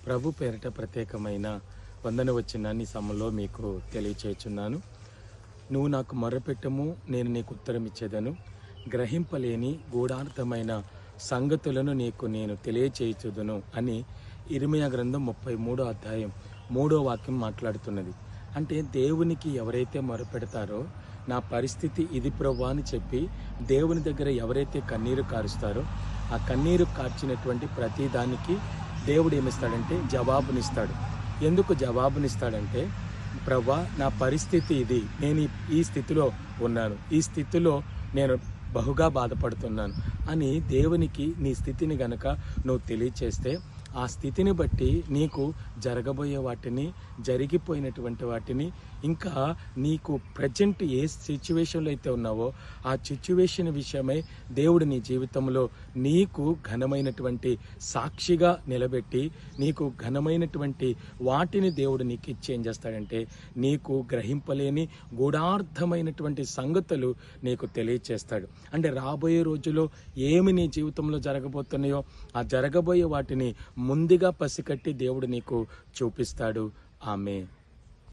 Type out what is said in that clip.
ప్రభు పేరిట ప్రత్యేకమైన వందనవచనాన్ని సమయంలో మీకు తెలియచేయుచున్నాను. నువ్వు నాకు మొర్రపెట్టము, నేను నీకు ఉత్తరం ఇచ్చేదను. గ్రహింపలేని గూఢార్థమైన సంగతులను నీకు నేను తెలియచేయుచుదును అని ఇర్మీయా గ్రంథం 33వ అధ్యాయం 3వ వాక్యం మాట్లాడుతున్నది. అంటే దేవునికి ఎవరైతే మొరపెడతారో, నా పరిస్థితి ఇది ప్రభువా అని చెప్పి దేవుని దగ్గర ఎవరైతే కన్నీరు కారుస్తారో, ఆ కన్నీరు కార్చినటువంటి ప్రతి దానికి దేవుడు ఏమిస్తాడంటే జవాబునిస్తాడు. ఎందుకు జవాబునిస్తాడంటే, ప్రభువా నా పరిస్థితి ఇది, నేను ఈ స్థితిలో ఉన్నాను, ఈ స్థితిలో నేను బహుగా బాధపడుతున్నాను అని దేవునికి నీ స్థితిని గనక నువ్వు తెలియచేస్తే, ఆ స్థితిని బట్టి నీకు జరగబోయే వాటిని, జరిగిపోయినటువంటి వాటిని, ఇంకా నీకు ప్రజెంట్ ఏ సిచ్యువేషన్లో అయితే ఉన్నావో ఆ సిచ్యువేషన్ విషయమై దేవుడు నీ జీవితంలో నీకు ఘనమైనటువంటి సాక్షిగా నిలబెట్టి, నీకు ఘనమైనటువంటి వాటిని దేవుడు నీకు ఇచ్చి ఏం చేస్తాడంటే, నీకు గ్రహింపలేని గూఢార్థమైనటువంటి సంగతులు నీకు తెలియచేస్తాడు. అంటే రాబోయే రోజుల్లో ఏమి నీ జీవితంలో జరగబోతున్నాయో ఆ జరగబోయే వాటిని ముందుగా పసికట్టి దేవుడు నీకు చూపిస్తాడు. ఆమేన్.